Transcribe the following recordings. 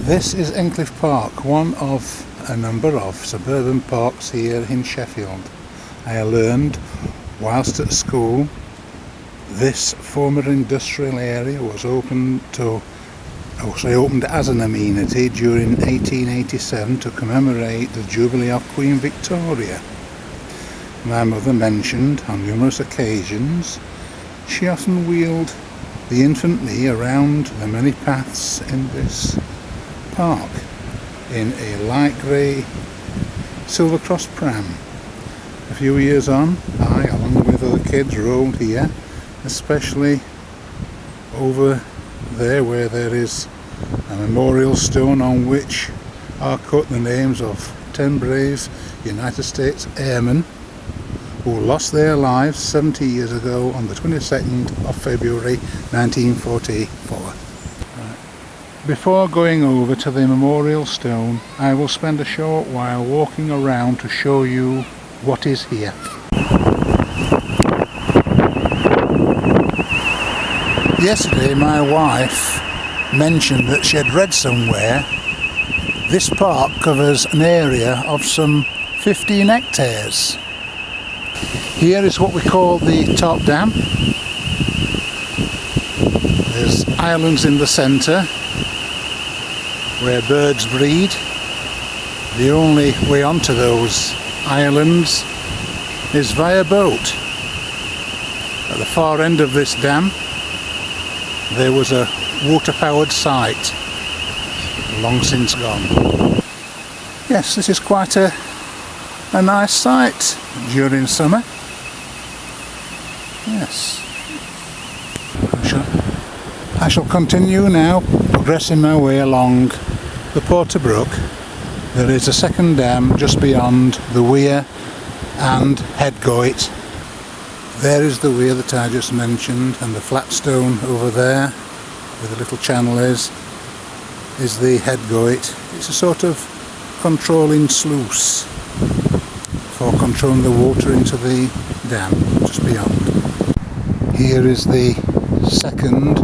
This is Encliffe Park, one of a number of suburban parks here in Sheffield. I learned whilst at school this former industrial area was opened as an amenity during 1887 to commemorate the Jubilee of Queen Victoria. My mother mentioned on numerous occasions she often wheeled the infant me around the many paths in this park in a light grey Silver Cross pram. A few years on, I, along with other kids, rode here, especially over there where there is a memorial stone on which are cut the names of 10 brave United States airmen who lost their lives 70 years ago on the 22nd of February 1944. Before going over to the memorial stone, I will spend a short while walking around to show you what is here. Yesterday my wife mentioned that she had read somewhere this park covers an area of some 15 hectares. Here is what we call the top dam. There's islands in the centre where birds breed. The only way onto those islands is via boat. At the far end of this dam there was a water-powered site, long since gone. Yes, this is quite a nice site during summer. Yes. I shall continue now, progressing my way along the Porter Brook. There is a second dam just beyond the weir and headgoit. There is the weir that I just mentioned, and the flat stone over there where the little channel is the headgoit. It's a sort of controlling sluice for controlling the water into the dam just beyond. Here is the second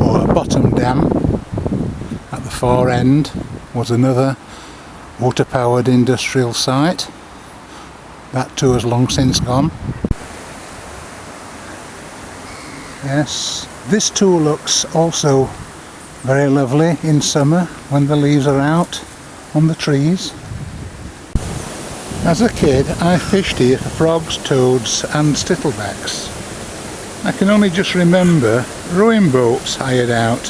or bottom dam. At the far end was another water-powered industrial site. That too has long since gone. Yes, this too looks also very lovely in summer when the leaves are out on the trees. As a kid I fished here for frogs, toads and sticklebacks. I can only just remember rowing boats hired out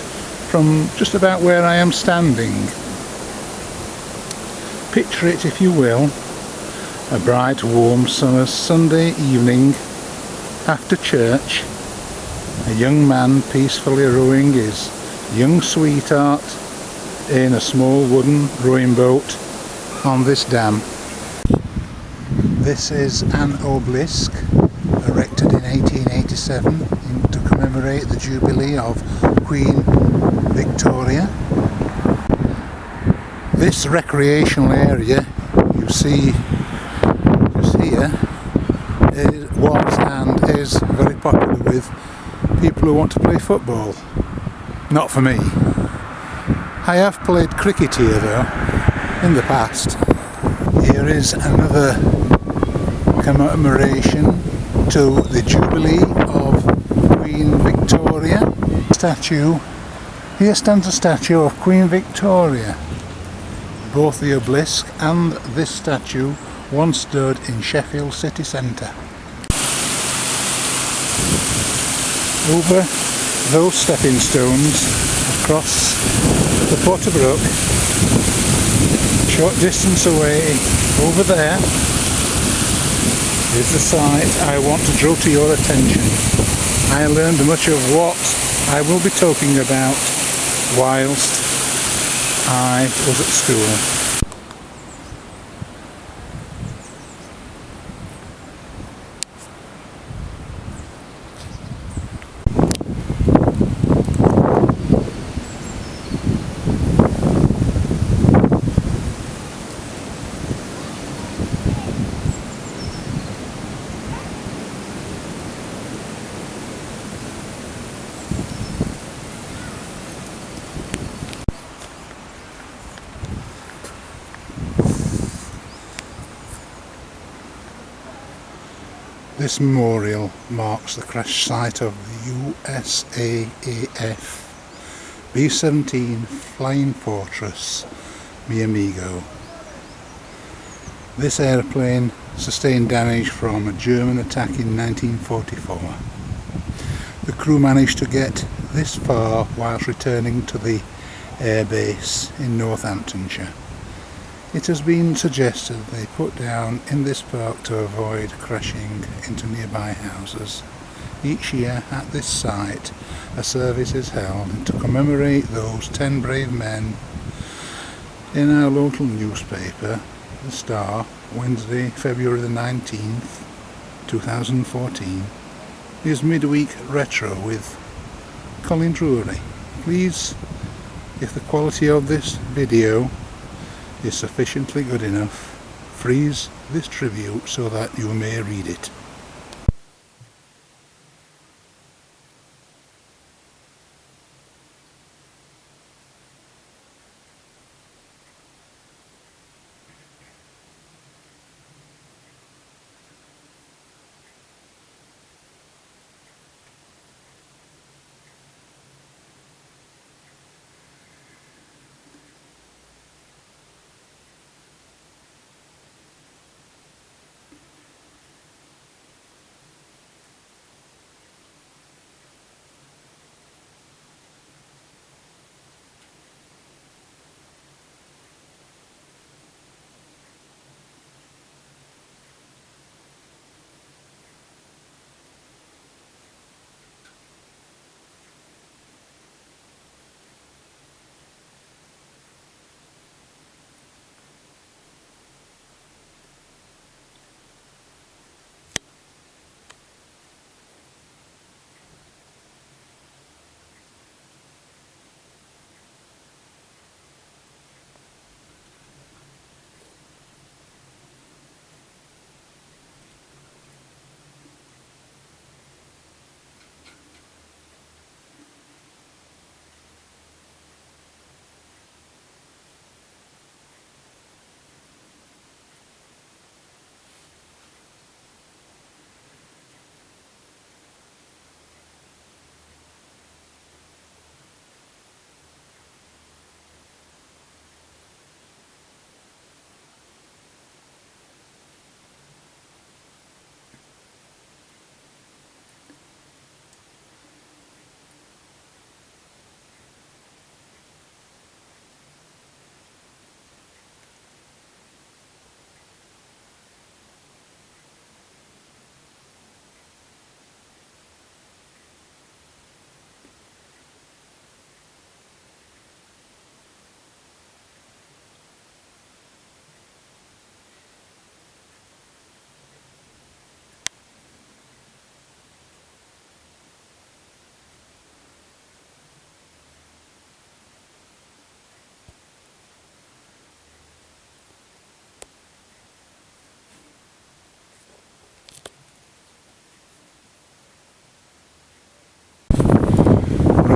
from just about where I am standing. Picture it, if you will, a bright warm summer Sunday evening after church, a young man peacefully rowing his young sweetheart in a small wooden rowing boat on this dam. This is an obelisk erected in 1887 to commemorate the Jubilee of Queen Victoria. This recreational area you see just here was and is very popular with people who want to play football. Not for me. I have played cricket here though, in the past. Here is another commemoration to the Jubilee of Queen Victoria. Here stands a statue of Queen Victoria. Both the obelisk and this statue once stood in Sheffield city centre. Over those stepping stones across the Porter Brook, short distance away over there, is the site I want to draw to your attention. I learned much of what I will be talking about whilst I was at school. This memorial marks the crash site of the USAAF B-17 Flying Fortress Mi Amigo. This airplane sustained damage from a German attack in 1944. The crew managed to get this far whilst returning to the airbase in Northamptonshire. It has been suggested they put down in this park to avoid crashing into nearby houses. Each year at this site a service is held to commemorate those 10 brave men. In our local newspaper, The Star, Wednesday, February the 19th, 2014, is Midweek Retro with Colin Drury. Please, if the quality of this video is sufficiently good enough, freeze this tribute so that you may read it.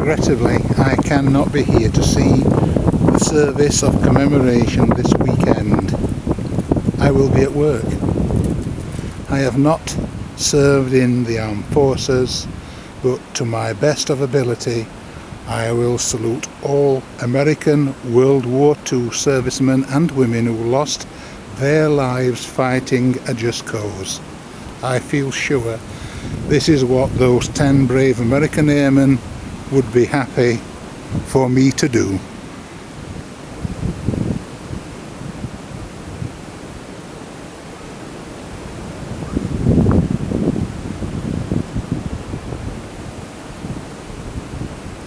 Regrettably, I cannot be here to see the service of commemoration this weekend. I will be at work. I have not served in the armed forces, but to my best of ability I will salute all American World War II servicemen and women who lost their lives fighting a just cause. I feel sure this is what those 10 brave American airmen would be happy for me to do.